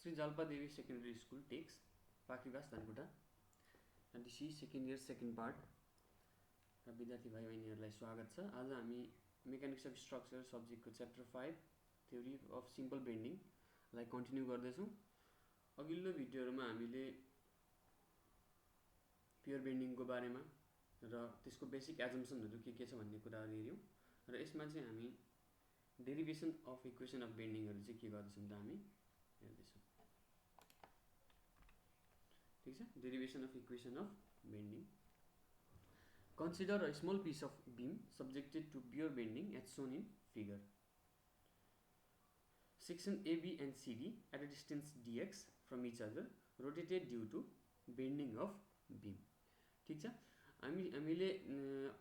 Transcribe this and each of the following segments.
Shri Jalpadevi secondary school टेक्स Pakhibas Dhankuta DC second year second part र विद्यार्थी भाइ बहिनीहरूलाई स्वागत छ। आज हामी मेकानिक्स अफ स्ट्रक्चर सब्जेक्टको च्याप्टर 5 थ्योरी अफ सिम्पल बेन्डिङलाई कन्टिन्यू गर्दैछौँ। अघिल्लो भिडियोहरूमा हामीले प्योर बेन्डिङको बारेमा र त्यसको बेसिक एजम्सनहरू के छ भन्ने कुराहरू हेऱ्यौँ र यसमा चाहिँ हामी डेरिभेसन अफ इक्वेसन अफ बेन्डिङहरू चाहिँ के गर्दैछौँ त हामी हेर्दैछौँ। ठीक छ, derivation of equation of bending. Consider a small piece of beam subjected to pure bending as shown in figure. Section AB and CD at a distance dx from each other rotated due to bending of beam. ठीक छ, हामीले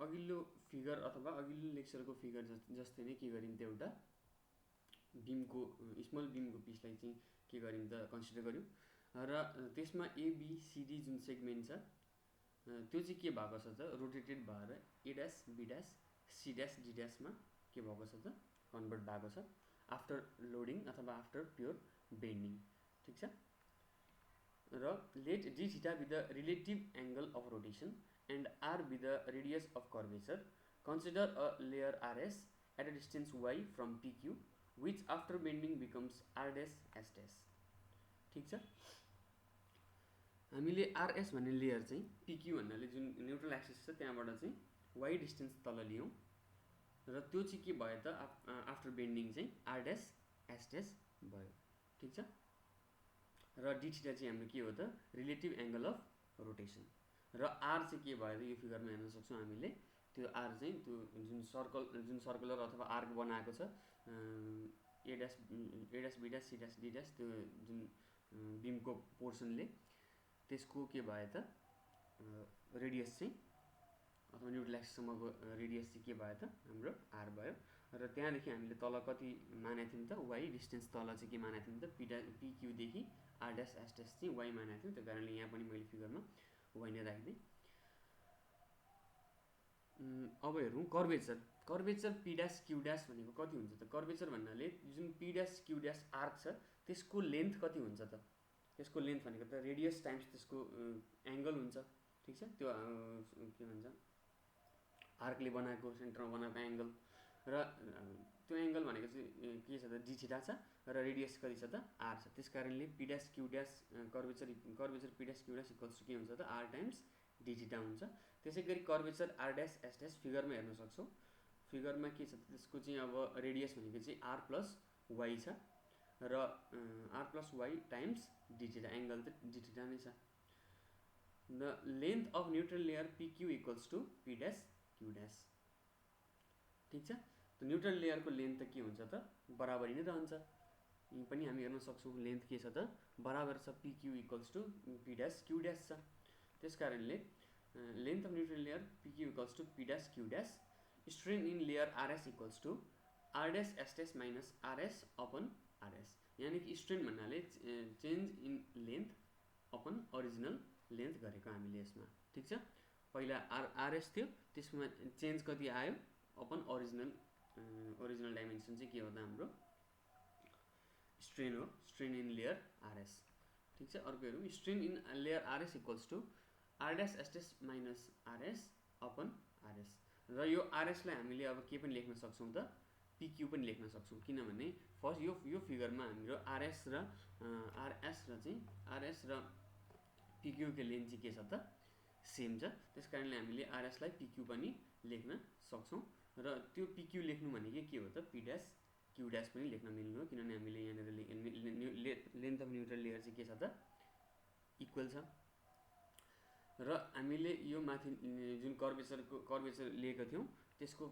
अघिल्लो figure अथवा अघिल्लो लेक्चरको figure जस्तै नै के गरिन्छ, एउटा बीमको स्मल बीमको पिसलाई चाहिँ के गरिन्छ कन्सिडर गर्यौँ र त्यसमा एबीसीडी जुन सेगमेन्ट छ त्यो चाहिँ के भएको छ त रोटेटेड भएर A dash B dash C dash D ड्यासमा के भएको छ त कन्भर्ट भएको छ आफ्टर लोडिङ अथवा आफ्टर प्योर बेन्डिङ। ठीक छ, र let D theta with the relative angle of rotation and R with the radius of curvature consider a layer RS at a distance Y from PQ which after bending becomes R dash S dash. ठीक छ, हामीले RS भन्ने layer चाहिँ PQ भन्नाले जुन neutral axis छ त्यहाँबाट चाहिँ वाई डिस्टेन्स तल लियौँ र त्यो चाहिँ के भयो त आफ्टर बेन्डिङ चाहिँ आर ड्यास एस ड्यास भयो। ठीक छ, र डी थीटा चाहिँ हाम्रो के हो त रिलेटिभ एंगल अफ रोटेसन र आर चाहिँ के भयो त यो फिगरमा हेर्न सक्छौँ हामीले। त्यो आर चाहिँ त्यो जुन सर्कुलर अथवा आर्क बनाएको छ A dash B dash C dash D dash त्यो जुन बीमको पोर्सनले त्यसको के भयो त रेडियस चाहिँ अथवा न्युट्रल एक्सिससम्मको रेडियस चाहिँ के भयो त हाम्रो आर भयो र त्यहाँदेखि हामीले तल कति मानेको थियौँ त वाई डिस्टेन्स तल चाहिँ के मानेको थियौँ त पीक्यूदेखि आर ड्यास एस ड्यास चाहिँ वाई मानेको थियौँ। त्यो कारणले यहाँ पनि मैले फिगरमा वाई नै राखिदिएँ। अब हेरौँ curvature P dash Q dash भनेको कति हुन्छ त। कर्वेचर भन्नाले जुन P dash Q dash arc छ त्यसको लेन्थ कति हुन्छ त, त्यसको लेन्थ भनेको त रेडियस टाइम्स त्यसको एङ्गल हुन्छ। ठीक छ, त्यो के भन्छ आर्कले बनाएको सेन्टरमा बनाएको एङ्गल र त्यो एङ्गल भनेको चाहिँ के छ त डी थीटा छ र रेडियस कति छ त आर छ। त्यस कारणले P dash Q dash curvature P dash Q dash equals to के हुन्छ त आर टाइम्स डी थीटा हुन्छ। त्यसै गरी curvature R dash S dash फिगरमा हेर्न सक्छौँ। फिगरमा के छ त त्यसको चाहिँ अब रेडियस भनेको चाहिँ आर प्लस वाई छ र R plus Y times D theta angle त डी थीटा नै छ। The length of neutral layer PQ equals to P dash Q dash. ठीक छ, त न्युट्रल लेयरको लेन्थ त के हुन्छ त बराबरी नै रहन्छ। यी पनि हामी हेर्न सक्छौँ लेन्थ के छ त बराबर छ PQ equals to P dash Q dash छ। त्यस कारणले length of neutral layer PQ equals to P dash Q dash. Strain in layer RS equals to R dash S dash minus RS upon RS. यानि कि strain भन्नाले change in length upon original length गरेको हामीले यसमा। ठीक छ, पहिला RS थियो त्यसमा चेन्ज कति आयो अपन ओरिजिनल डाइमेन्सन चाहिँ के हो त हाम्रो स्ट्रेन हो, स्ट्रेन इन लेयर आरएस। ठीक छ, अर्को हेरौँ strain in layer RS equals to R dash S dash minus RS upon RS. र यो आरएसलाई हामीले अब के पनि लेख्न सक्छौँ त पीक्यू पनि लेख्न सक्छौँ, किनभने फर्स्ट यो फिगरमा हाम्रो आरएस र पीक्यूको लेन्थ चाहिँ के छ त सेम छ। त्यस कारणले हामीले आरएसलाई पीक्यू पनि लेख्न सक्छौँ र त्यो पीक्यू लेख्नु भनेको के हो त पी ड्यास क्यू ड्यास पनि लेख्न मिल्नु हो, किनभने हामीले यहाँनिर लेन्थ अफ न्युट्रल लेयर चाहिँ के छ त इक्वल छ। र हामीले यो माथि जुन कर्वेचर लिएको थियौँ त्यसको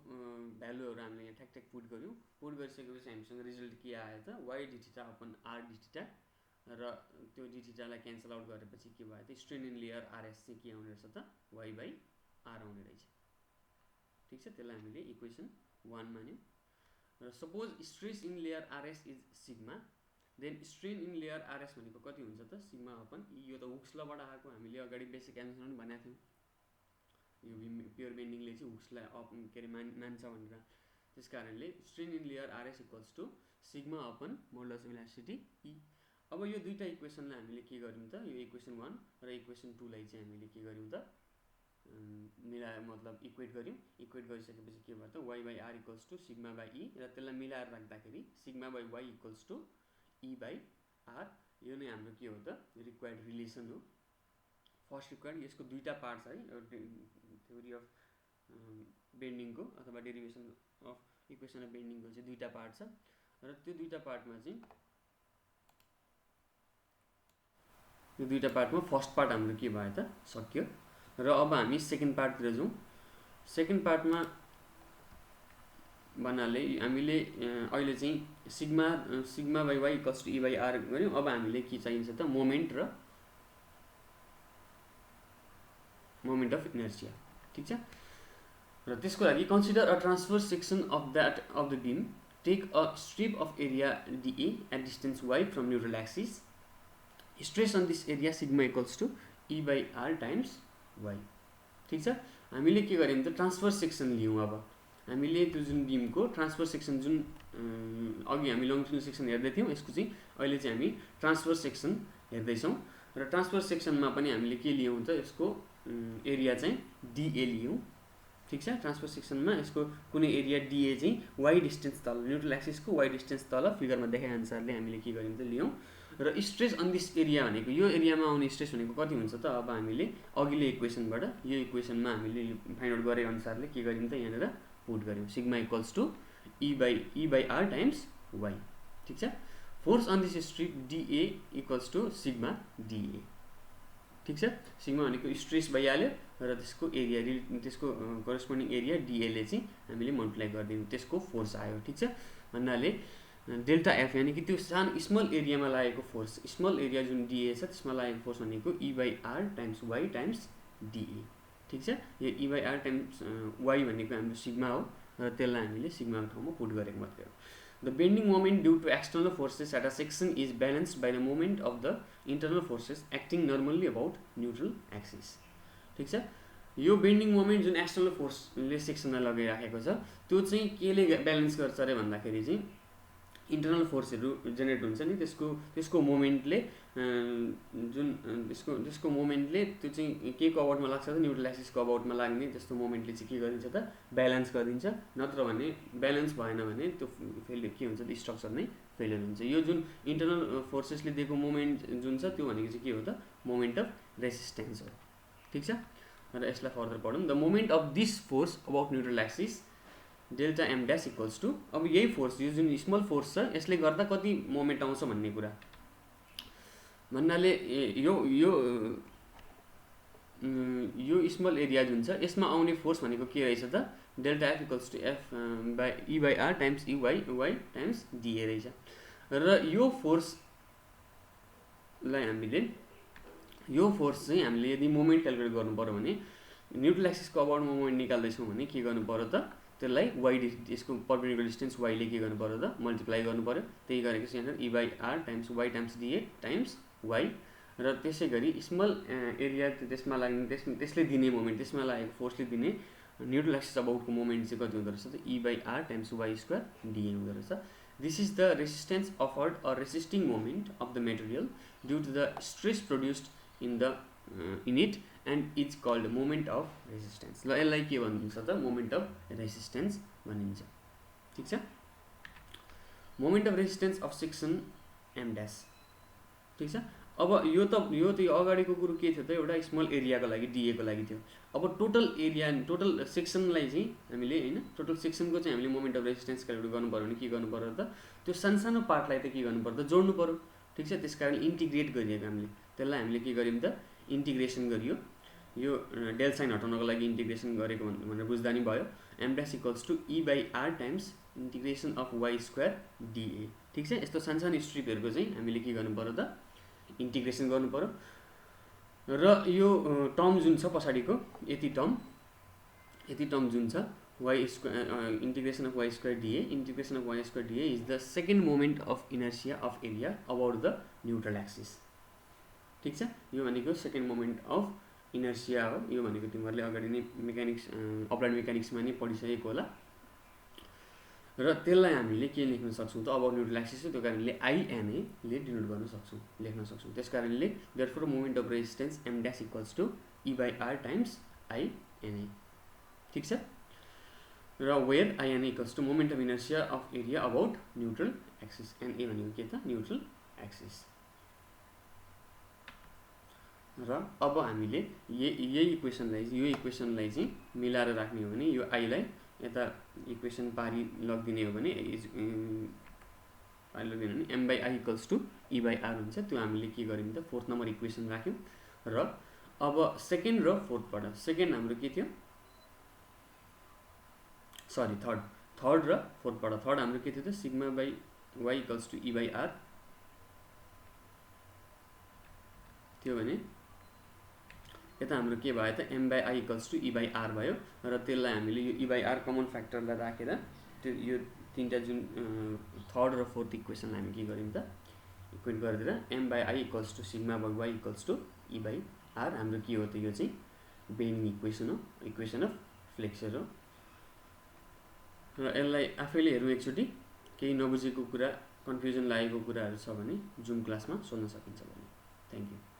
भ्यालुहरू हामीले यहाँ ठ्याक पुट गऱ्यौँ। पुट गरिसकेपछि हामीसँग रिजल्ट के आयो त Y D theta upon R D theta र त्यो डी थीटालाई क्यान्सल आउट गरेपछि के भयो त स्ट्रेन इन लेयर आरएस चाहिँ के आउने रहेछ त वाई बाई आर आउने रहेछ। ठीक छ, त्यसलाई हामीले इक्वेसन 1 मान्यौँ। र suppose stress in layer RS is sigma then strain in layer RS भनेको कति हुन्छ त सिग्मा अपन यो त हुक्स लबाट आएको, हामीले अगाडि बेसिक एन्सर पनि भनेको थियौँ यो प्योर बेन्डिङले चाहिँ हुक्सलाई के अरे मान्छ भनेर। त्यस कारणले strain in layer RS equals to sigma upon modulus elasticity E अब यो दुईटा इक्वेसनलाई हामीले के गर्यौँ त, यो इक्वेसन 1 र इक्वेसन 2 लाई चाहिँ हामीले के गर्यौँ त, मिलाएर मतलब इक्वेट गर्यौँ। इक्वेट गरिसकेपछि के भयो त, y by R equals to sigma by E, र त्यसलाई मिलाएर राख्दाखेरि sigma by Y equals to E by R. यो नै हाम्रो के हो त, रिक्वायर्ड रिलेसन हो। फर्स्ट रिक्वायर्ड, यसको दुईटा पार्ट छ है, थ्योरी अफ बेन्डिङको अथवा डेरिभेसन अफ इक्वेसन अफ बेन्डिङको चाहिँ दुईटा पार्ट छ, र त्यो दुईटा पार्टमा चाहिँ यो दुईटा पार्टमा फर्स्ट पार्ट हाम्रो के भयो त, सक्यो। र अब हामी सेकेन्ड पार्टतिर जाउँ। सेकेन्ड पार्टमा भन्नाले हामीले अहिले चाहिँ sigma by Y equals to E by R गऱ्यौँ। अब हामीले के चाहिन्छ त, मोमेन्ट अफ इनर्सिया, ठिक छ। र त्यसको लागि consider a transverse section of the beam, take a strip of area DA at distance Y from neutral axis, stress on this area sigma equals to E by R times Y, ठिक छ। हामीले के गर्यौँ त, transfer section लियौँ। अब हामीले त्यो जुन बीमको ट्रान्सफर सेक्सन, जुन अघि हामी लङ्गिट्युडनल सेक्सन हेर्दै थियौँ, यसको चाहिँ अहिले चाहिँ हामी ट्रान्सफर सेक्सन हेर्दैछौँ। र ट्रान्सफर सेक्सनमा पनि हामीले के लियौँ त, यसको एरिया चाहिँ डिए लियौँ, ठिक छ। ट्रान्सफर सेक्सनमा यसको कुनै एरिया डिए चाहिँ वाई डिस्टेन्स तल, न्यूट्रल एक्सिसको वाई डिस्टेन्स तल फिगरमा देखाए अनुसारले हामीले के गर्यौँ त, लियौँ। र स्ट्रेस अन दिस एरिया भनेको, यो एरियामा आउने स्ट्रेस भनेको कति हुन्छ त, अब हामीले अघिल्लो इक्वेसनबाट यो इक्वेसनमा हामीले फाइन्ड आउट गरे अनुसारले के गर्यौँ त, यहाँनिर पुट गर्यौँ sigma equals to E by R times Y, ठिक छ। Force on this strip DA equals to sigma DA, ठिक छ। सिग्मा भनेको स्ट्रेस भइहाल्यो, र त्यसको एरिया, त्यसको करेस्पोन्डिङ एरिया डिएले चाहिँ हामीले मल्टिप्लाई गरिदियौँ, त्यसको फोर्स आयो, ठिक छ। भन्नाले डेल्टा एफ यानि कि त्यो सानो स्मल एरियामा लागेको फोर्स, स्मल एरिया जुन डिए छ त्यसमा लागेको फोर्स भनेको E by R times Y times DA, ठिक छ। यो E by R times Y भनेको हाम्रो सिग्मा हो, र त्यसलाई हामीले सिग्माको ठाउँमा पुट गरेको मात्रै हो। The bending moment due to external forces at a section is balanced by the moment of the internal forces acting normally about neutral axis, ठिक छ। यो बेन्डिङ मोमेन्ट जुन एक्सटर्नल फोर्सले सेक्सनलाई लगाइराखेको छ, त्यो चाहिँ केले ब्यालेन्स गर्छ अरे भन्दाखेरि चाहिँ इन्टरनल फोर्सहरू जेनेरेट हुन्छ नि, त्यसको मोमेन्टले जुन त्यसको मोमेन्टले त्यो चाहिँ के को अबाउटमा लाग्छ त, न्यूट्रल एक्सिसको अबाउटमा लाग्ने त्यस्तो मोमेन्टले चाहिँ के गरिदिन्छ त, ब्यालेन्स गरिदिन्छ। नत्र भने ब्यालेन्स भएन भने त्यो फेलियर के हुन्छ त, स्ट्रक्चर नै फेलियर हुन्छ। यो जुन इन्टरनल फोर्सेसले दिएको मोमेन्ट जुन छ, त्यो भनेको चाहिँ के हो त, मोमेन्ट अफ रेसिस्टेन्स हो, ठिक छ। र यसलाई फर्दर पढौँ। The moment of this force about neutral axis delta M dash equals to, अब यही फोर्स, यो जुन स्मल फोर्स छ, यसले गर्दा कति मोमेन्ट आउँछ भन्ने कुरा भन्नाले यो स्मल एरिया जुन छ, यसमा आउने फोर्स भनेको के रहेछ त, delta F equals to F by E by R times E Y times DA रहेछ। र यो फोर्सलाई हामीले यदि मोमेन्ट क्यालकुलेट गर्नु पऱ्यो भने, न्यूट्रल एक्सिसको अबाउटमा मोमेन्ट निकाल्दैछौँ भने के गर्नु पऱ्यो त, त्यसलाई वाई यसको परपेन्डिकुलर डिस्टेन्स वाईले के गर्नु पऱ्यो त, मल्टिप्लाई गर्नु पऱ्यो। त्यही गरेको चाहिँ यहाँ E by R times Y times DA times Y. र त्यसै गरी स्मल एरिया त्यसमा लाग्ने त्यसले दिने मोमेन्ट, त्यसमा लागेको फोर्सले दिने न्यूट्रल एक्सिस अबाउटको मोमेन्ट चाहिँ कति हुँदो रहेछ त, E by R times Y square DA हुँदो रहेछ। This is the resistance offered a resisting moment of the material due to the stress produced in it and is called moment of resistance. ल यसलाई के भनिन्छ त, moment of resistance भनिन्छ, ठिक छ। Moment of resistance of section M dash, ठिक छ। अब यो त अगाडिको कुरो के थियो त, एउटा स्मल एरियाको लागि डिएको लागि थियो। अब टोटल एरिया, टोटल सेक्सनलाई चाहिँ हामीले होइन, टोटल सेक्सनको चाहिँ हामीले मोमेन्ट अफ रेसिस्टेन्स क्यालकुलेट गर्नु पऱ्यो भने के गर्नु पऱ्यो त, त्यो सानो पार्टलाई त के गर्नु पऱ्यो त, जोड्नु पऱ्यो, ठिक छ। त्यस कारण इन्टिग्रेट गरिएको हामीले, त्यसलाई हामीले के गर्यौँ त, इन्टिग्रेसन गरियो। यो डेल साइन हटाउनको लागि इन्टिग्रेसन गरेको भनेर बुझ्दा नि भयो। M dash equals to E by R times integration of Y square DA, ठिक छ। यस्तो सानो स्ट्रिपहरूको चाहिँ हामीले के गर्नु पऱ्यो त, इन्टिग्रेसन गर्नु पऱ्यो। र यो टर्म जुन छ पछाडिको, यति टर्म जुन छ Y square integration of Y square DA, integration of Y square DA is the second moment of inertia of area about the neutral axis, ठिक छ। यो भनेको सेकेन्ड मोमेन्ट अफ इनर्सिया हो। यो भनेको तिमीहरूले अगाडि नै मेकानिक्स अप्लाइड मेकानिक्समा नै पढिसकेको होला। र त्यसलाई हामीले के लेख्न सक्छौँ त, अबाउट न्युट्रल एक्सिस हो, त्यो कारणले आइएनएले डिनोट गर्न सक्छौँ, लेख्न सक्छौँ। त्यस कारणले therefore moment of resistance M dash equals to E/R times INA. ठिक छ। र where INA equals to moment of inertia of area about neutral axis. NA भनेको के त, न्युट्रल एक्सिस। र अब हामीले यही इक्वेसनलाई चाहिँ मिलाएर राख्ने हो भने, यो आईलाई यता इक्वेसन पारी लगिदिने हो भने M/I इक्वल्स टु E/R हुन्छ। त्यो हामीले के गर्यौँ त, 4th नम्बर इक्वेसन राख्यौँ। र अब सेकेन्ड र फोर्थबाट, सेकेन्ड हाम्रो के थियो, सरी थर्ड र फोर्थबाट, थर्ड हाम्रो के थियो त, sigma by Y equals to E/R थियो भने यता हाम्रो के भयो त, M/I इक्वल्स टु E/R भयो। र त्यसलाई हामीले यो E/R कमन फ्याक्टरलाई राखेर त्यो यो तीनटा जुन थर्ड र फोर्थ इक्वेसनलाई हामी के गर्यौँ त, इक्वेट गरिदिएर M/I equals to sigma by Y equals to E/R हाम्रो के हो त, यो चाहिँ बेन्डिङ इक्वेसन हो, इक्वेसन अफ फ्लेक्सर हो। र यसलाई आफैले हेरौँ एकचोटि, केही नबुझेको कुरा, कन्फ्युजन लागेको कुराहरू छ भने जुम क्लासमा सोध्न सकिन्छ भने। Thank you.